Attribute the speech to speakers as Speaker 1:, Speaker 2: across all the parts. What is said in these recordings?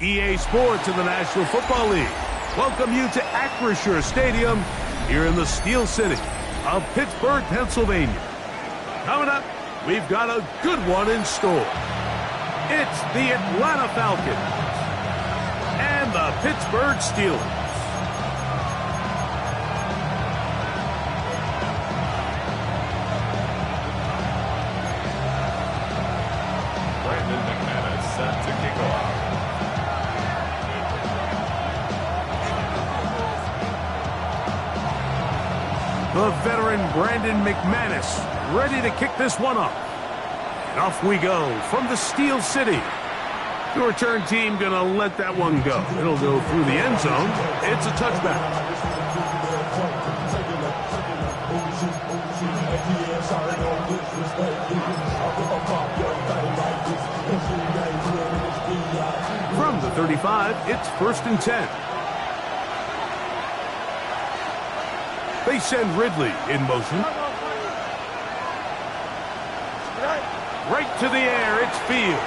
Speaker 1: EA Sports and the National Football League welcome you to Acrisure Stadium here in the Steel City of Pittsburgh, Pennsylvania. Coming up, we've got a good one in store. It's the Atlanta Falcons and the Pittsburgh Steelers.
Speaker 2: Set to kick off.
Speaker 1: The veteran Brandon McManus ready to kick this one off. And off we go from the Steel City. The return team going to let that one go. It'll go through the end zone. It's a touchback. From the 35, it's 1st and 10. They send Ridley in motion. Right to the air, it's Fields.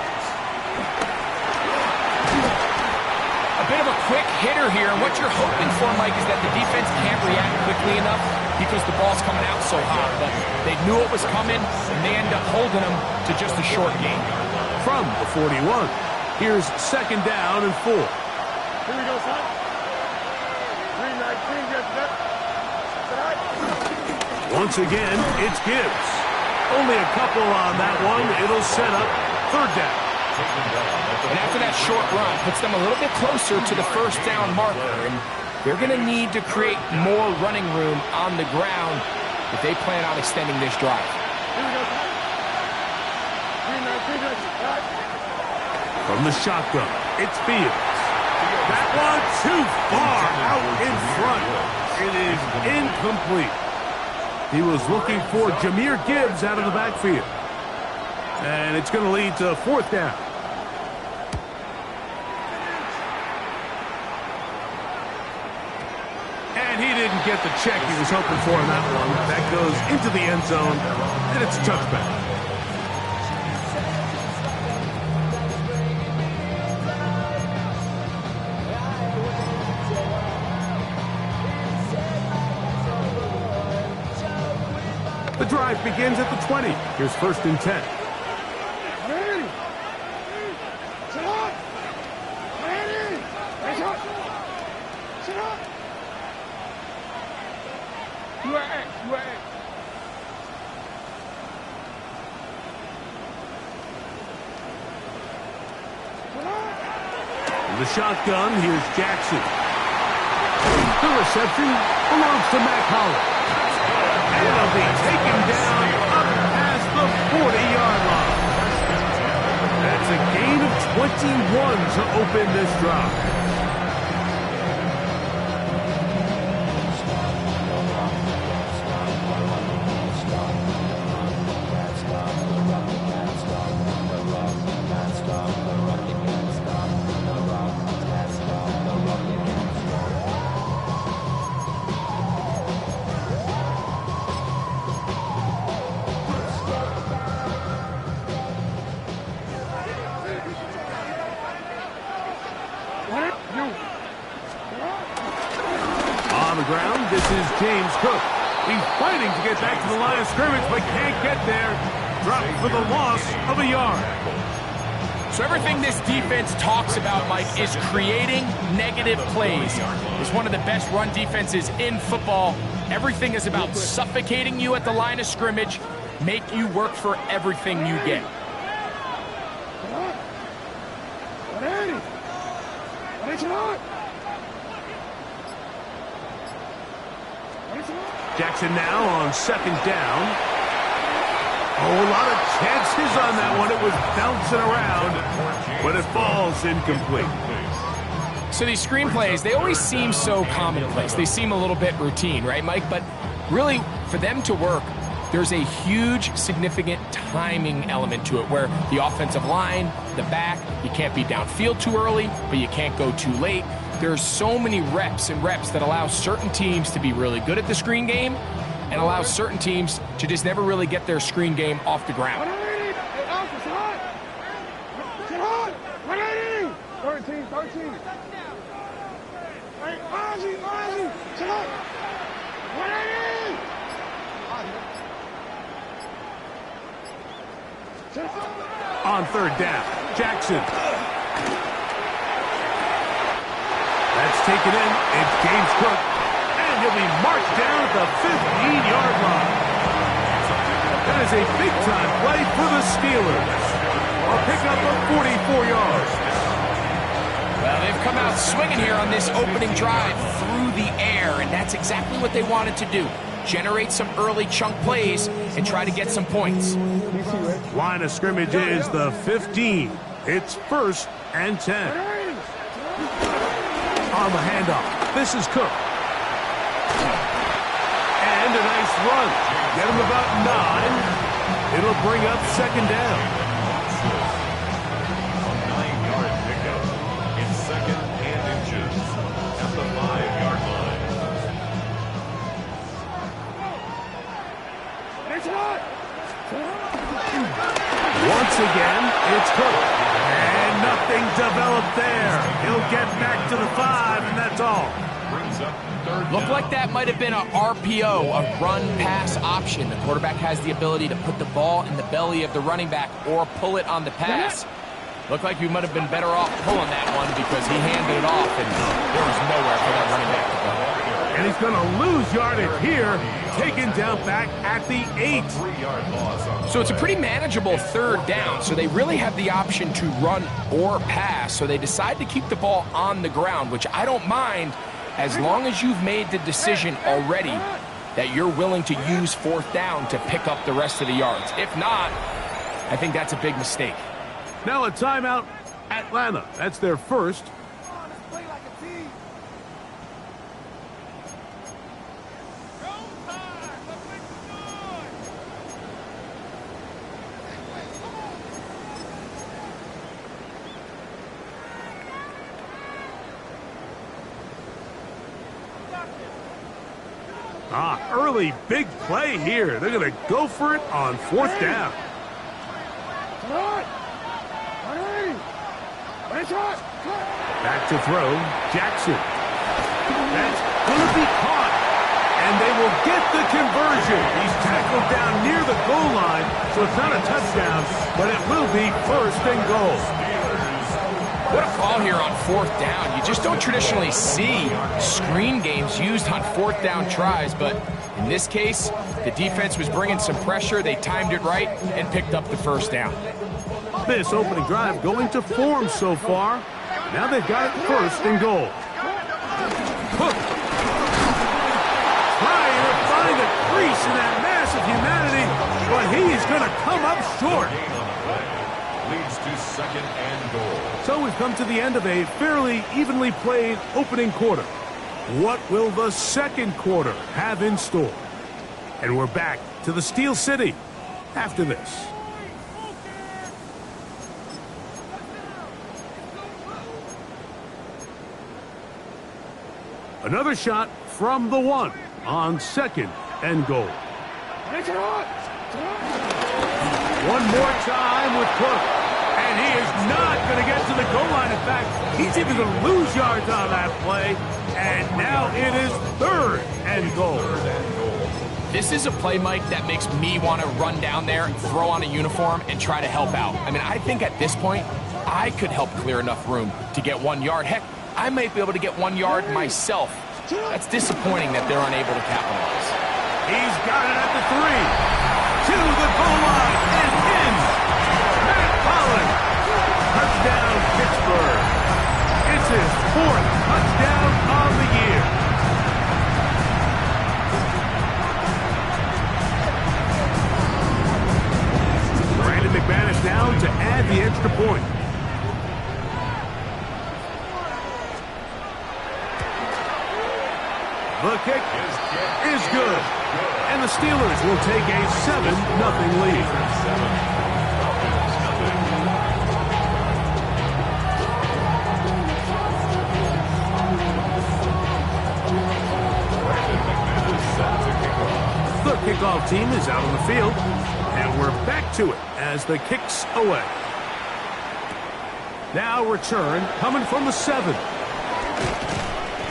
Speaker 3: A bit of a quick hitter here, and what you're hoping for, Mike, is that the defense can't react quickly enough because the ball's coming out so hot. But they knew it was coming, and they end up holding them to just a short gain.
Speaker 1: From the 41, here's 2nd down and 4.
Speaker 4: Here we go, son. 319, get that.
Speaker 1: Once again, it's Gibbs. Only a couple on that one. It'll set up 3rd down.
Speaker 3: And after that short run, puts them a little bit closer to the 1st down marker. And they're going to need to create more running room on the ground if they plan on extending this drive.
Speaker 4: Here we go, son. 319, get that.
Speaker 1: From the shotgun, it's Fields. That one too far out in front. It is incomplete. He was looking for Jahmyr Gibbs out of the backfield. And it's going to lead to 4th down. And he didn't get the check he was hoping for in that one. That goes into the end zone, and it's a touchback. The drive begins at the 20. Here's 1st and 10.
Speaker 4: Ready. Sit up. Ready. Sit up. Sit up. You are it.
Speaker 1: In the shotgun, here's Jackson. The reception belongs to Mac Hollins. And it'll be taken down up past the 40-yard line. That's a gain of 21 to open this drive. On the ground, this is James Cook. He's fighting to get back to the line of scrimmage, but can't get there. Dropped for the loss of a yard.
Speaker 3: So everything this defense talks about, Mike, is creating negative plays. It's one of the best run defenses in football. Everything is about suffocating you at the line of scrimmage, make you work for everything you get.
Speaker 1: Jackson now on 2nd down. Oh, a lot of chances on that one. It was bouncing around, but it falls incomplete.
Speaker 3: So these screen plays, they always seem so commonplace. They seem a little bit routine, right, Mike? But really, for them to work, there's a huge, significant timing element to it where the offensive line, the back, you can't be downfield too early, but you can't go too late. There's so many reps and reps that allow certain teams to be really good at the screen game and allow certain teams to just never really get their screen game off the ground.
Speaker 4: 13. Sit up. 180. Sit up.
Speaker 1: On third down, Jackson. That's taken in. It's James Cook. And he'll be marked down at the 15-yard line. That is a big-time play for the Steelers. A pickup of 44 yards.
Speaker 3: Well, they've come out swinging here on this opening drive through the air, and that's exactly what they wanted to do. Generate some early chunk plays and try to get some points.
Speaker 1: Line of scrimmage is the 15. It's 1st and 10. On the handoff, this is Cook. And a nice run. Get him about 9. It'll bring up 2nd down.
Speaker 2: A 9-yard pickup. It's 2nd and inches at the 5-yard line.
Speaker 1: Once again, it's Cook. And nothing developed there. He'll get back to the 5, and that's all.
Speaker 2: Brings up 3rd
Speaker 3: Looked
Speaker 2: down.
Speaker 3: like that might have been a RPO, a run-pass option. The quarterback has the ability to put the ball in the belly of the running back or pull it on the pass. Looked like you might have been better off pulling that one because he handed it off, and there was nowhere for that running back to go.
Speaker 1: And he's going to lose yardage here, taken down back at the 8.
Speaker 2: 3-yard loss on
Speaker 3: So it's a pretty manageable 3rd down, so they really have the option to run or pass, so they decide to keep the ball on the ground, which I don't mind as long as you've made the decision already that you're willing to use 4th down to pick up the rest of the yards. If not, I think that's a big mistake.
Speaker 1: Now a timeout, Atlanta. That's their first. Early big play here. They're going to go for it on 4th down. Back to throw, Jackson. That's going to be caught, and they will get the conversion. He's tackled down near the goal line, so it's not a touchdown, but it will be 1st and goal.
Speaker 3: What a call here on 4th down. You just don't traditionally see screen games used on 4th down tries, but in this case, the defense was bringing some pressure. They timed it right and picked up the 1st down.
Speaker 1: This opening drive going to form so far. Now they've got it 1st and goal. Cook trying to find a crease in that mass of humanity, but he's going to come up short.
Speaker 2: leads to 2nd and goal.
Speaker 1: So we've come to the end of a fairly evenly played opening quarter. What will the 2nd quarter have in store? And we're back to the Steel City after this. Another shot from the 1 on 2nd and goal. One more time with Cook. And he is not going to get to the goal line. In fact, he's even going to lose yards on that play. And now it is 3rd and goal.
Speaker 3: This is a play, Mike, that makes me want to run down there, throw on a uniform, and try to help out. I mean, I think at this point, I could help clear enough room to get 1 yard. Heck, I might be able to get 1 yard myself. That's disappointing that they're unable to capitalize.
Speaker 1: He's got it at the 3. To the goal line and in. Matt Collins. Touchdown, Pittsburgh. It's his 4th touchdown of the year. Brandon McManus now to add the extra point. The kick is good. And the Steelers will take a 7-0 lead. The kickoff team is out on the field, and we're back to it as the kick's away. Now return coming from the 7.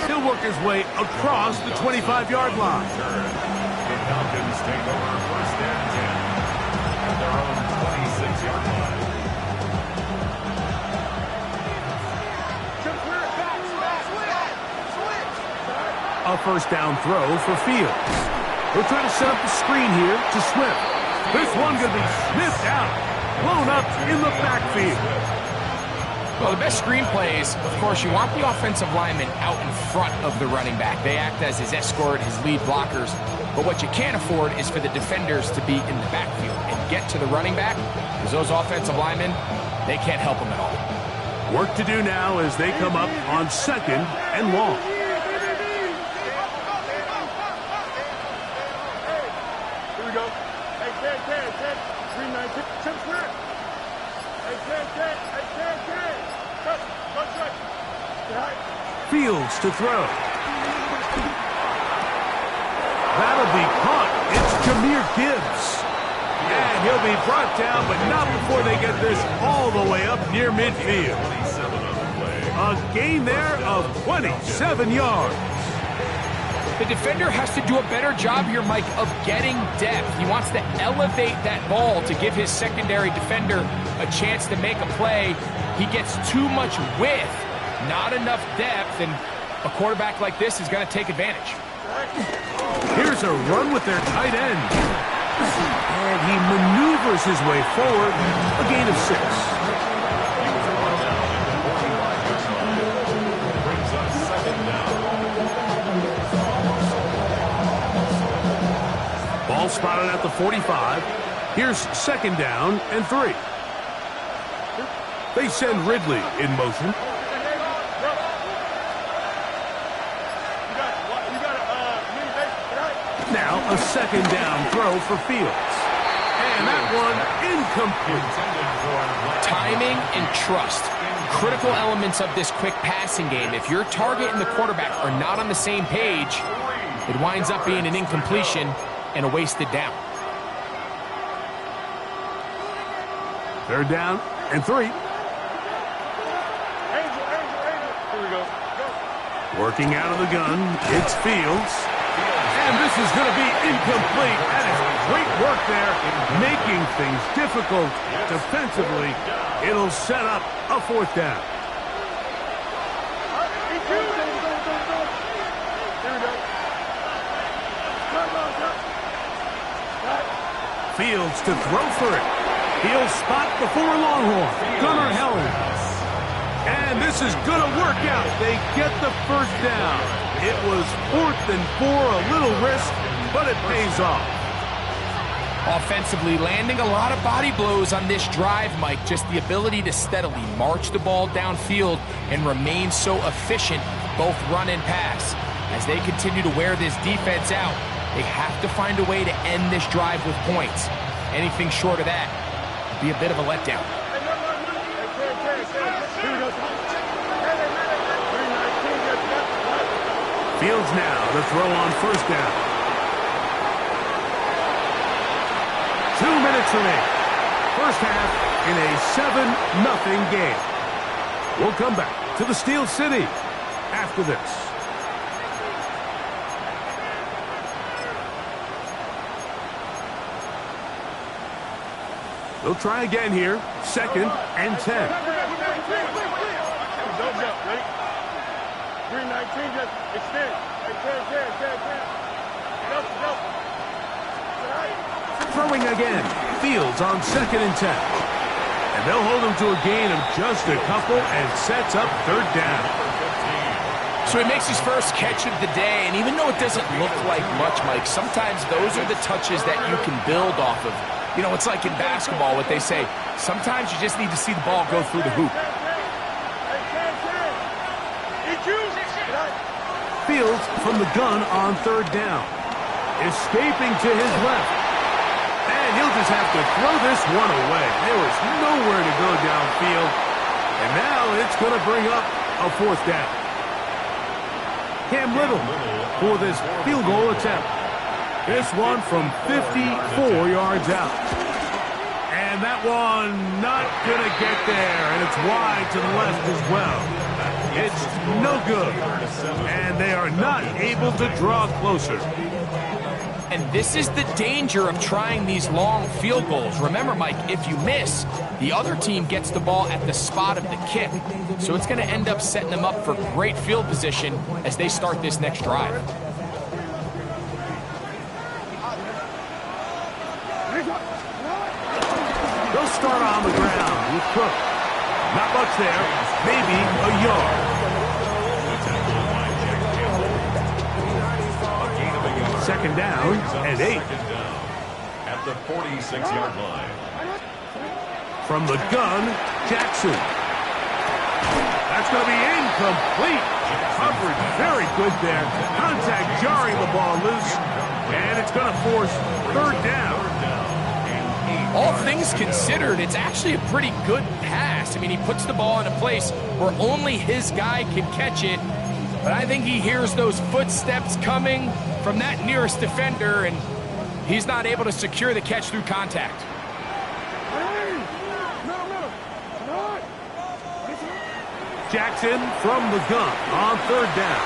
Speaker 1: He'll He'll work his way across the 25-yard line.
Speaker 2: The Falcons take over first and 10 at their own 26-yard line.
Speaker 1: A first down throw for Fields. They'll try to set up the screen here to Swift. This one going to be sniffed out, blown up in the backfield.
Speaker 3: Well, the best screen plays, of course, you want the offensive lineman out in front of the running back. They act as his escort, his lead blockers. But what you can't afford is for the defenders to be in the backfield and get to the running back, because those offensive linemen, they can't help them at all.
Speaker 1: Work to do now as they come up on 2nd and long.
Speaker 4: Here we go. Hey, Ted. 319. Tim Swift. Hey, Ted. Go straight.
Speaker 1: Fields to throw. That'll be caught. It's Jahmyr Gibbs. And he'll be brought down, but not before they get this all the way up near midfield. A gain there of 27 yards.
Speaker 3: The defender has to do a better job here, Mike, of getting depth. He wants to elevate that ball to give his secondary defender a chance to make a play. He gets too much width, not enough depth, and a quarterback like this is going to take advantage.
Speaker 1: Here's a run with their tight end. And he maneuvers his way forward, a gain of 6.
Speaker 2: Brings us second down.
Speaker 1: Ball spotted at the 45. Here's 2nd down and 3. They send Ridley in motion. Now a 2nd down throw for Fields. And that one incomplete.
Speaker 3: Timing and trust, critical elements of this quick passing game. If your target and the quarterback are not on the same page, it winds up being an incompletion and a wasted down.
Speaker 1: 3rd down and 3.
Speaker 4: Here we go.
Speaker 1: Working out of the gun, it's Fields. And this is going to be incomplete. That is great work there, making things difficult defensively. It'll set up a 4th down. Fields to throw for it. He'll spot the 4 Longhorn, Gunnar Helms. And this is going to work out. They get the first down. It was 4th and 4, a little risk, but it pays off.
Speaker 3: Offensively, landing a lot of body blows on this drive, Mike. Just the ability to steadily march the ball downfield and remain so efficient, both run and pass. As they continue to wear this defense out, they have to find a way to end this drive with points. Anything short of that would be a bit of a letdown.
Speaker 1: Fields now to throw on 1st down. 2 minutes remaining. First half in a 7-0 game. We'll come back to the Steel City after this. They'll try again here. 2nd and 10.
Speaker 4: Don't jump, ready? 319, just extend.
Speaker 1: Throwing again. Fields on 2nd and 10. And they'll hold him to a gain of just a couple and sets up 3rd down.
Speaker 3: So he makes his first catch of the day, and even though it doesn't look like much, Mike, sometimes those are the touches that you can build off of. You know, it's like in basketball, what they say, sometimes you just need to see the ball go through the hoop.
Speaker 1: Fields from the gun on 3rd down. Escaping to his left. And he'll just have to throw this one away. There was nowhere to go downfield. And now it's going to bring up a 4th down. Cam Little for this field goal attempt. This one from 54 yards out. And that one not going to get there. And it's wide to the left as well. It's no good. And they are not able to draw closer.
Speaker 3: And this is the danger of trying these long field goals. Remember, Mike, if you miss, the other team gets the ball at the spot of the kick. So it's going to end up setting them up for great field position as they start this next drive.
Speaker 1: They'll start on the ground with Cook. Not much there, maybe a yard. Second down and 8.
Speaker 2: At the 46-yard line.
Speaker 1: From the gun, Jackson. That's going to be incomplete. Coverage very good there. Contact jarring the ball loose. And it's going to force third down.
Speaker 3: All things considered, it's actually a pretty good pass. I mean, he puts the ball in a place where only his guy can catch it. But I think he hears those footsteps coming from that nearest defender, and he's not able to secure the catch through contact.
Speaker 1: Jackson from the gun on third down.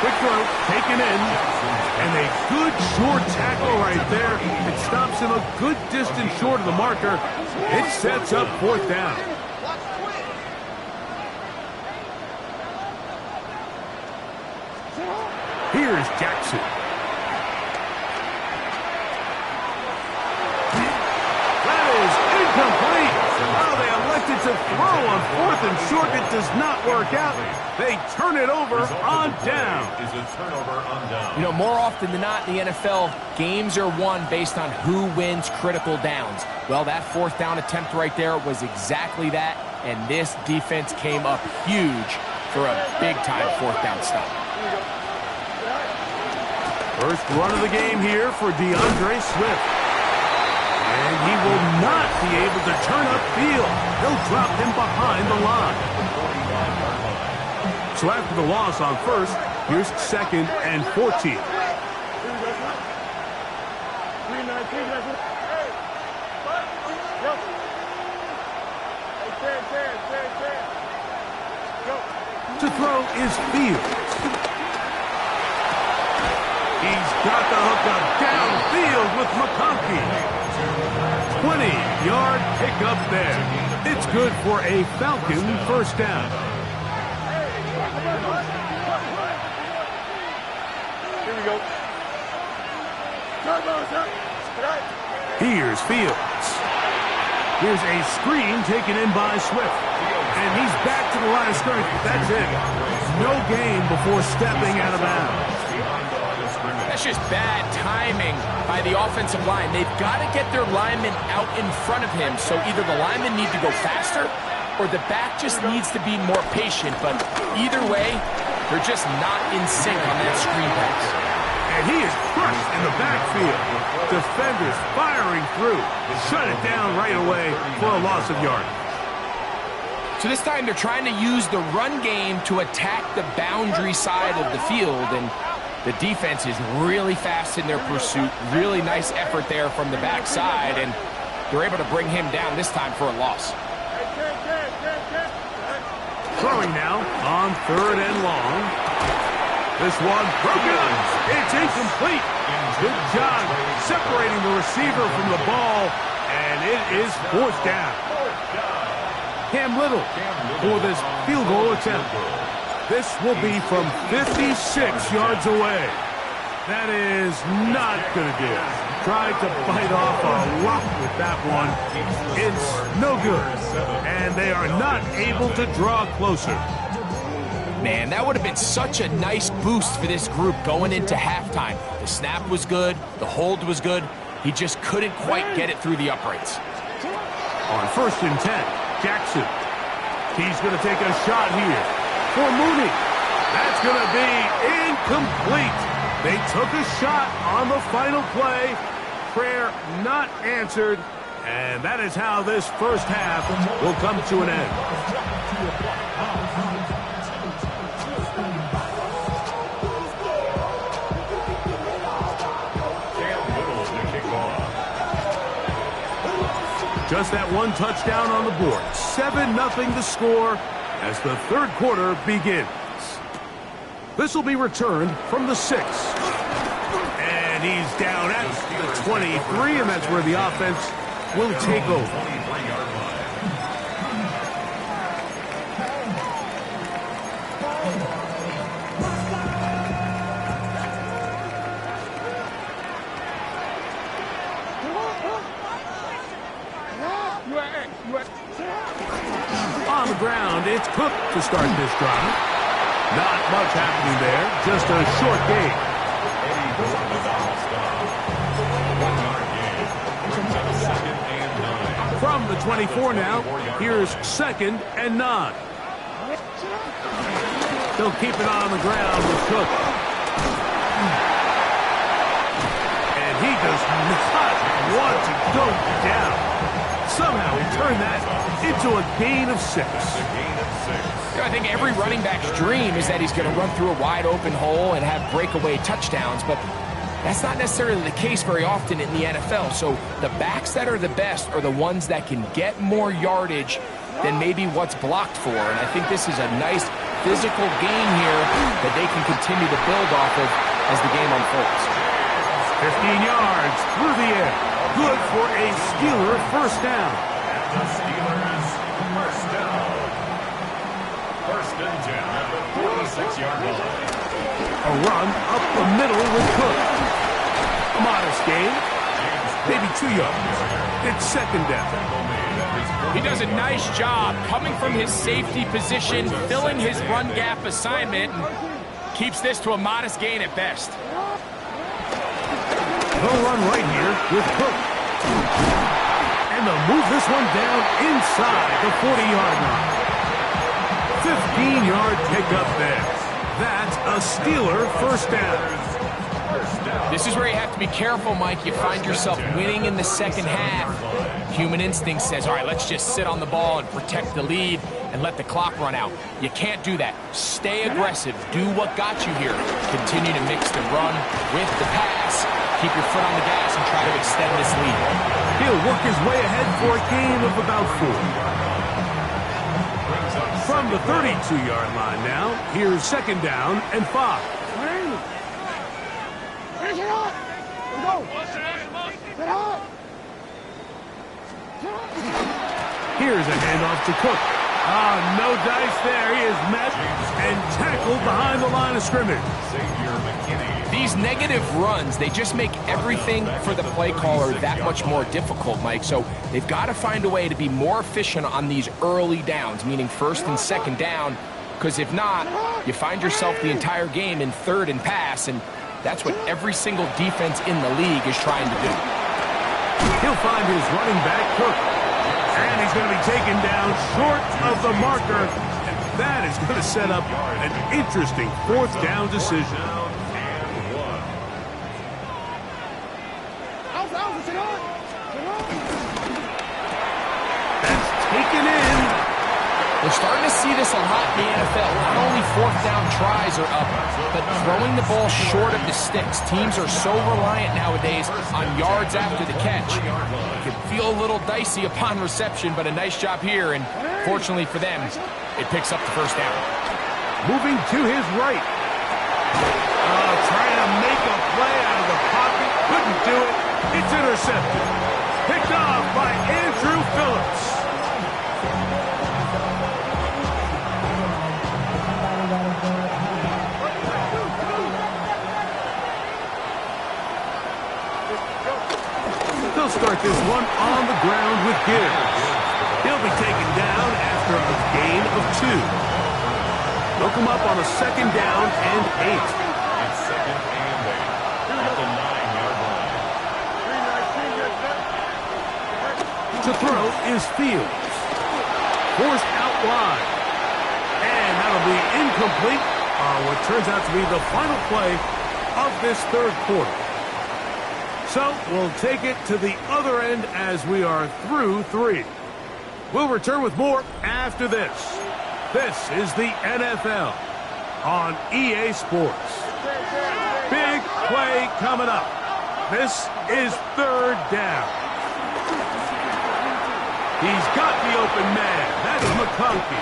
Speaker 1: Quick throw, taken in, and a good short tackle right there. It stops him a good distance short of the marker. It sets up fourth down. Here's Jackson. That is incomplete. Oh, they elected to throw on fourth and short. It does not work out. They turn it over on down.
Speaker 2: Is a turnover on down.
Speaker 3: You know, more often than not in the NFL, games are won based on who wins critical downs. Well, that fourth down attempt right there was exactly that, and this defense came up huge for a big-time fourth down stop.
Speaker 1: First run of the game here for DeAndre Swift. And he will not be able to turn upfield. He'll drop him behind the line. So after the loss on first, here's second and 14. To throw is Fields. He's got the hook up downfield with McConkey. 20-yard pickup there. It's good for a Falcon first down.
Speaker 4: Here we go.
Speaker 1: Here's Fields. Here's a screen taken in by Swift. And he's back to the line of scrimmage. That's it. No gain before stepping out of bounds.
Speaker 3: That's just bad timing by the offensive line. They've got to get their linemen out in front of him, so either the linemen need to go faster or the back just needs to be more patient. But either way, they're just not in sync on that screen pass.
Speaker 1: And he is crushed in the backfield. Defenders firing through. Shut it down right away for a loss of yardage.
Speaker 3: So this time they're trying to use the run game to attack the boundary side of the field, and the defense is really fast in their pursuit. Really nice effort there from the backside, and they're able to bring him down this time for a loss.
Speaker 1: Throwing now on third and long. This one broken up. It's incomplete. Good job separating the receiver from the ball, and it is fourth down. Cam Little for this field goal attempt. This will be from 56 yards away. That is not going to do. Tried to bite off a lot with that one. It's no good. And they are not able to draw closer.
Speaker 3: Man, that would have been such a nice boost for this group going into halftime. The snap was good. The hold was good. He just couldn't quite get it through the uprights.
Speaker 1: On first and 10, Jackson. He's going to take a shot here for Mooney. That's going to be incomplete. They took a shot on the final play. Prayer not answered. And that is how this first half will come to an end. Just that one touchdown on the board. 7-0 the score as the third quarter begins. This will be returned from the 6. And he's down at the 23, and that's where the offense will take over. On the ground, it's Cook to start this drive. Not much happening there, just a short game. From the 24 now, here's 2nd and 9. They'll keep it on the ground with Cook. And he does not want to go down. Somehow he turned that into a gain of 6.
Speaker 3: I think every running back's dream is that he's going to run through a wide open hole and have breakaway touchdowns, but that's not necessarily the case very often in the NFL. So the backs that are the best are the ones that can get more yardage than maybe what's blocked for. And I think this is a nice physical gain here that they can continue to build off of as the game unfolds.
Speaker 1: 15 yards through the air. Good for a Steeler first down.
Speaker 2: And the Steelers first down. 1st and 10 at the 46-yard line.
Speaker 1: A run up the middle with Cook. A modest gain. Maybe 2 yards. It's 2nd down.
Speaker 3: He does a nice job coming from his safety position, filling his run gap assignment, and keeps this to a modest gain at best.
Speaker 1: They'll run right here with Cook. And they'll move this one down inside the 40-yard line. 15-yard pickup there. That's a Steeler first down.
Speaker 3: This is where you have to be careful, Mike. You find yourself winning in the second half. Human instinct says, all right, let's just sit on the ball and protect the lead and let the clock run out. You can't do that. Stay aggressive. Do what got you here. Continue to mix the run with the pass. Keep your foot on the gas and try to extend this lead.
Speaker 1: He'll work his way ahead for a gain of about 4. From the 32-yard line now, here's 2nd down and 5. Here's a handoff to Cook. No dice there. He is met and tackled behind the line of scrimmage.
Speaker 3: These negative runs, they just make everything for the play caller that much more difficult, Mike. So they've got to find a way to be more efficient on these early downs, meaning 1st and 2nd down, because if not, you find yourself the entire game in 3rd and pass, and that's what every single defense in the league is trying to do.
Speaker 1: He'll find his running back, Cook. And he's going to be taken down short of the marker. And that is going to set up an interesting 4th down decision. That's taken in.
Speaker 3: We're starting to see this a lot in the NFL. Not only 4th down tries are up, but throwing the ball short of the sticks. Teams are so reliant nowadays on yards after the catch. It can feel a little dicey upon reception, but a nice job here, and fortunately for them, it picks up the 1st down.
Speaker 1: Moving to his right. Trying to make a play out of the pocket. Couldn't do it. It's intercepted. Picked off by Andrew Phillips. They'll start this one on the ground with Gibbs. He'll be taken down after a gain of 2. They'll come up on a 2nd down and 8.
Speaker 2: It's 2nd and 8 at the 9-yard line.
Speaker 1: To throw is Fields. Forced out wide. And that'll be incomplete on what turns out to be the final play of this 3rd quarter. So we'll take it to the other end as we are through 3. We'll return with more after this. This is the NFL on EA Sports. Big play coming up. This is 3rd down. He's got the open man. That's McConkey.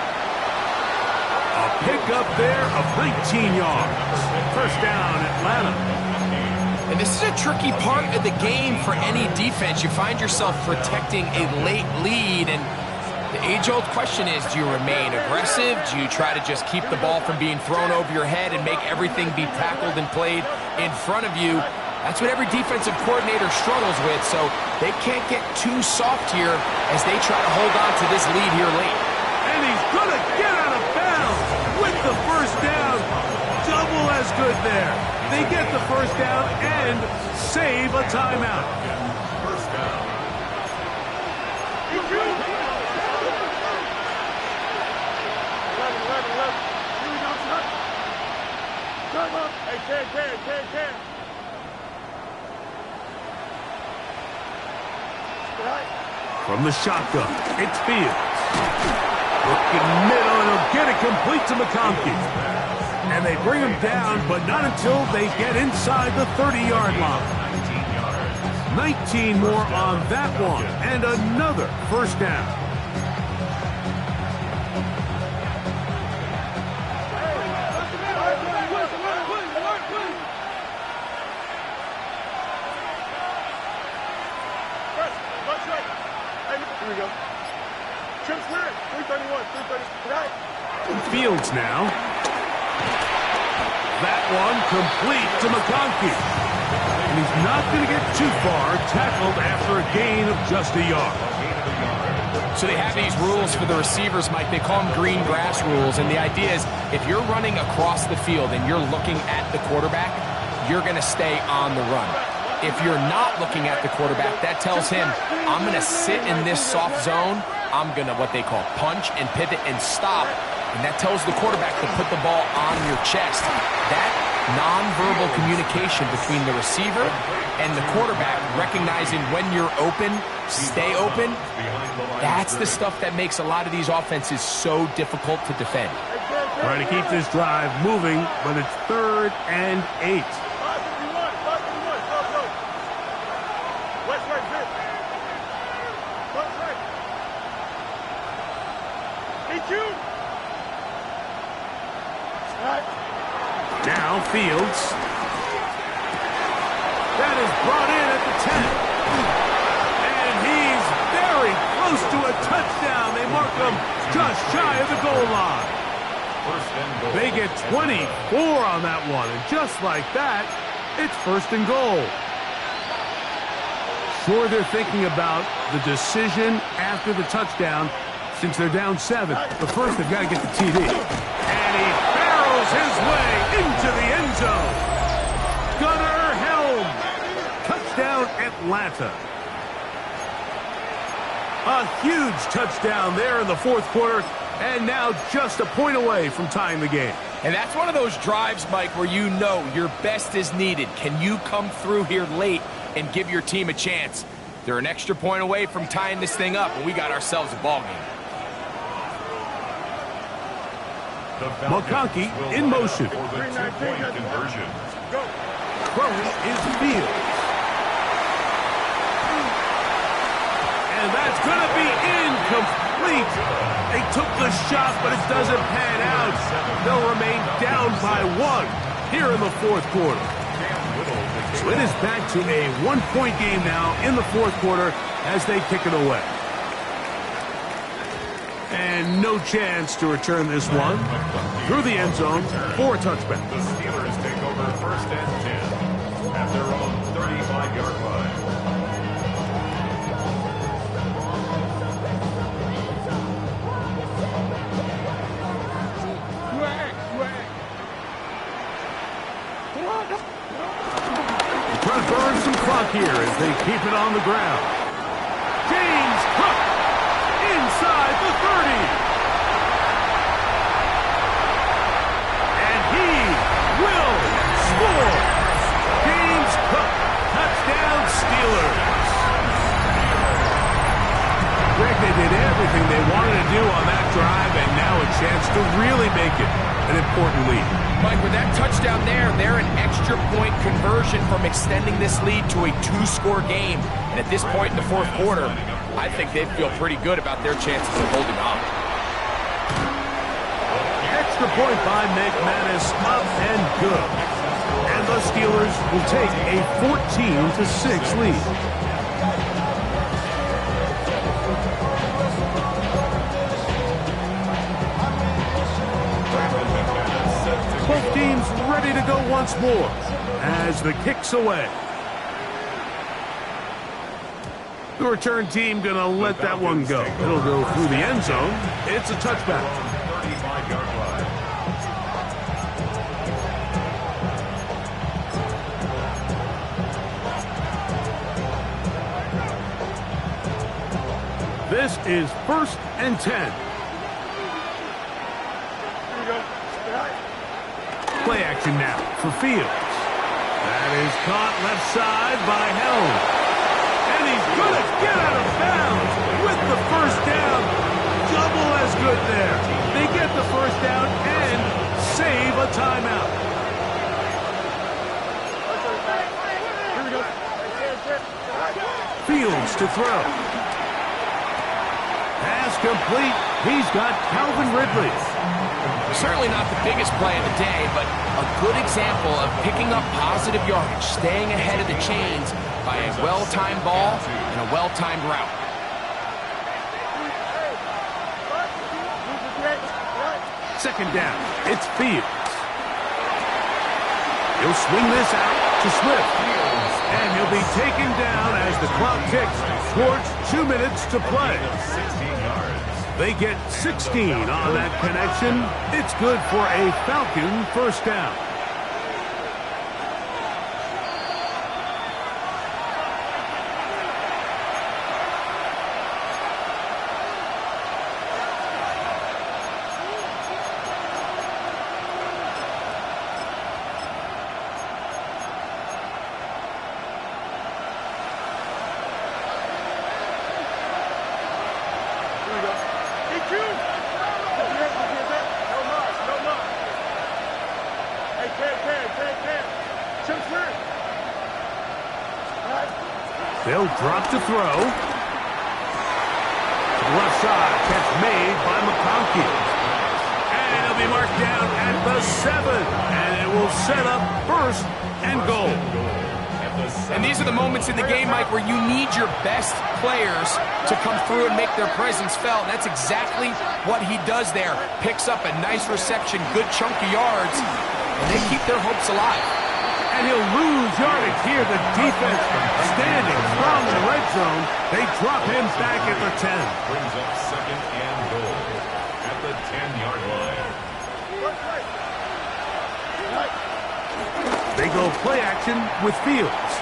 Speaker 1: A pickup there of 19 yards. First down, Atlanta.
Speaker 3: And this is a tricky part of the game for any defense. You find yourself protecting a late lead, and the age-old question is, do you remain aggressive? Do you try to just keep the ball from being thrown over your head and make everything be tackled and played in front of you? That's what every defensive coordinator struggles with, so they can't get too soft here as they try to hold on to this lead here late.
Speaker 1: And he's going to get out of bounds with the first down. Double as good there. They get the first down and save a timeout.
Speaker 2: First down.
Speaker 1: From the shotgun, it's Fields. Looking middle, and he'll get it complete to McConkey. And they bring him down, but not until they get inside the 30-yard line. 19 more on that one, and another first down.
Speaker 4: Here we go. Trips clear. 331. 330.
Speaker 1: Fields now. That one complete to McConkey. And he's not going to get too far, tackled after a gain of just a yard.
Speaker 3: So they have these rules for the receivers, Mike. They call them green grass rules. And the idea is if you're running across the field and you're looking at the quarterback, you're going to stay on the run. If you're not looking at the quarterback, that tells him, I'm going to sit in this soft zone. I'm going to what they call punch and pivot and stop. And that tells the quarterback to put the ball on your chest. That nonverbal communication between the receiver and the quarterback, recognizing when you're open, stay open, that's the stuff that makes a lot of these offenses so difficult to defend.
Speaker 1: Trying to keep this drive moving, but it's 3rd and 8. Now Fields. That is brought in at the 10. And he's very close to a touchdown. They mark him just shy of the goal line. They get 24 on that one. And just like that, it's 1st and goal. Sure, they're thinking about the decision after the touchdown since they're down 7. But first, they've got to get the TD. And he barrels his way into the end zone. Gunnar Helm. Touchdown, Atlanta. A huge touchdown there in the 4th quarter, and now just a point away from tying the game.
Speaker 3: And that's one of those drives, Mike, where you know your best is needed. Can you come through here late and give your team a chance? They're an extra point away from tying this thing up, and we got ourselves a ball game.
Speaker 1: McConkey in motion.
Speaker 2: Conversion.
Speaker 1: Throwing is Fields. And that's going to be incomplete. They took the shot, but it doesn't pan out. They'll remain down by 1 here in the 4th quarter. So it is back to a 1-point game now in the 4th quarter as they kick it away. And no chance to return this one through the end zone for a touchback.
Speaker 2: The Steelers take over 1st and 10 at their own 35-yard line.
Speaker 1: Trying to burn some clock here as they keep it on the ground. James Cook inside the 30. And he will score. James Cook, touchdown Steelers. Greg, they did everything they wanted to do on that drive, and now a chance to really make it an important lead.
Speaker 3: Mike, with that touchdown there, they're an extra point conversion from extending this lead to a 2-score game. And at this point in the 4th quarter, I think they feel pretty good about their chances of holding on.
Speaker 1: Extra point by McManus, up and good. And the Steelers will take a 14-6 lead. Both teams ready to go once more as the kick's away. The return team going to let that one go. It'll go through the end zone. It's a touchback.
Speaker 2: 35-yard line.
Speaker 1: This is 1st and 10. Play action now for Fields. That is caught left side by Helm. And he's going to get out of bounds with the first down. Double as good there. They get the first down and save a timeout. Fields to throw. Pass complete. He's got Calvin Ridley.
Speaker 3: Certainly not the biggest play of the day, but a good example of picking up positive yardage, staying ahead of the chains by a well-timed ball and a well-timed route.
Speaker 1: Second down. It's Fields. He'll swing this out to Swift. And he'll be taken down as the clock ticks towards 2 minutes to play.
Speaker 2: 16 yards.
Speaker 1: They get 16 on that connection. It's good for a Falcon first down. They'll drop to throw. Left side, catch made by McConkey. And it'll be marked down at the 7. And it will set up 1st and goal.
Speaker 3: And these are the moments in the game, Mike, where you need your best players to come through and make their presence felt. And that's exactly what he does there. Picks up a nice reception, good chunk of yards, and they keep their hopes alive.
Speaker 1: And he'll lose yardage here. The defense standing strong in the red zone. They drop him back at the 10.
Speaker 2: Brings up 2nd and goal at the 10-yard line.
Speaker 1: They go play action with Fields.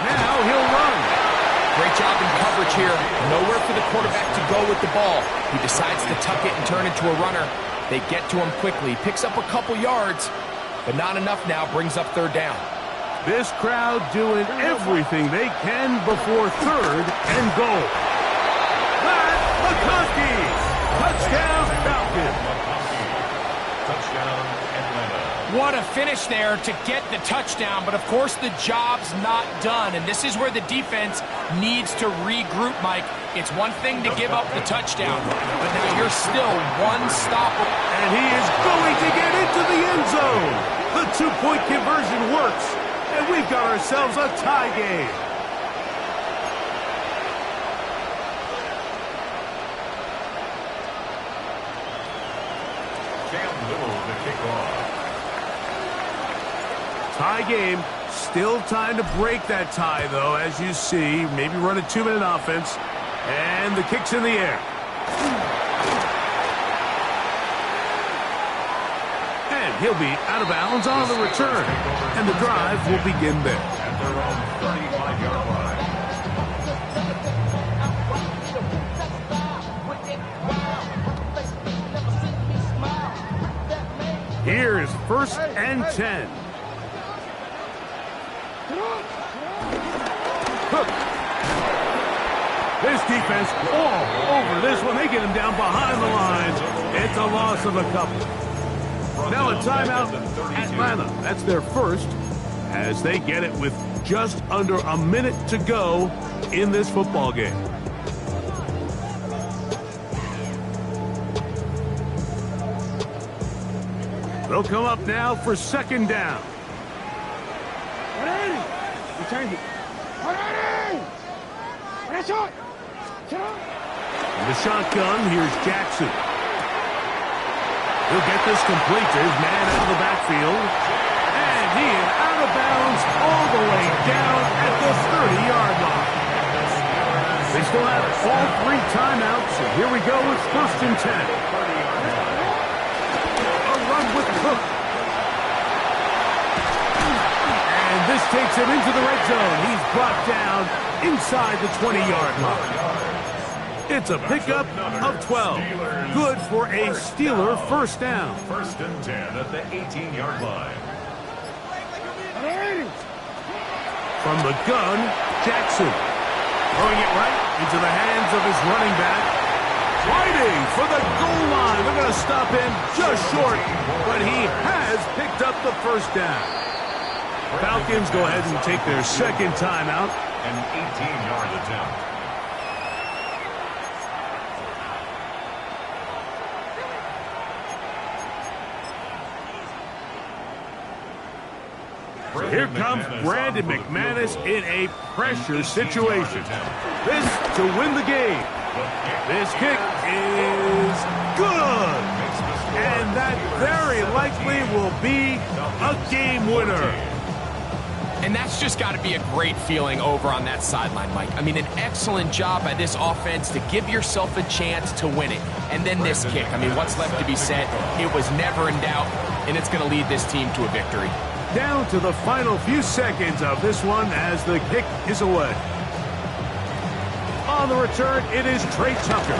Speaker 1: Now he'll run.
Speaker 3: Great job in coverage here. Nowhere for the quarterback to go with the ball. He decides to tuck it and turn into a runner. They get to him quickly. Picks up a couple yards, but not enough now. Brings up 3rd down.
Speaker 1: This crowd doing everything they can before 3rd and goal. That's McConkey. Touchdown, Falcons.
Speaker 2: Touchdown, Atlanta.
Speaker 3: What a finish there to get the touchdown, but of course the job's not done, and this is where the defense needs to regroup, Mike. It's one thing to give up the touchdown, but now you're still one stop.
Speaker 1: And he is going to get into the end zone. The 2-point conversion works, and we've got ourselves a tie game.
Speaker 2: Cam Little to kick off.
Speaker 1: Tie game. Still time to break that tie, though, as you see. Maybe run a 2-minute offense. And the kick's in the air. And he'll be out of bounds on the return. And the drive will begin there.
Speaker 2: At their own 35-yard line.
Speaker 1: Here's 1st and 10. Hook. This defense all over this one. They get him down behind the lines. It's a loss of a couple. Now a timeout, Atlanta. That's their first, as they get it with just under a minute to go in this football game. It'll come up now for second down. In the shotgun, here's Jackson. He'll get this complete to his man out of the backfield. And he is out of bounds all the way down at the 30-yard line. They still have all 3 timeouts, and here we go with 1st and 10. A run with Cook. And this takes him into the red zone. He's brought down inside the 20-yard line. It's a pickup of 12. Good for a Steeler first down.
Speaker 2: 1st and 10 at the 18-yard line.
Speaker 1: From the gun, Jackson. Throwing it right into the hands of his running back. Fighting for the goal line. They're going to stop him just short, but he has picked up the first down. Falcons go ahead and take their second timeout.
Speaker 2: An 18-yard attempt.
Speaker 1: Here comes Brandon McManus in a pressure situation. This to win the game. This kick is good. And that very likely will be a game winner.
Speaker 3: And that's just got to be a great feeling over on that sideline, Mike. I mean, an excellent job by this offense to give yourself a chance to win it. And then this kick. I mean, what's left to be said? It was never in doubt, and it's going to lead this team to a victory.
Speaker 1: Down to the final few seconds of this one as the kick is away. On the return, it is Trey Tucker.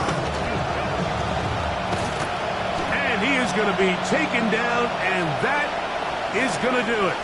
Speaker 1: And he is going to be taken down, and that is going to do it.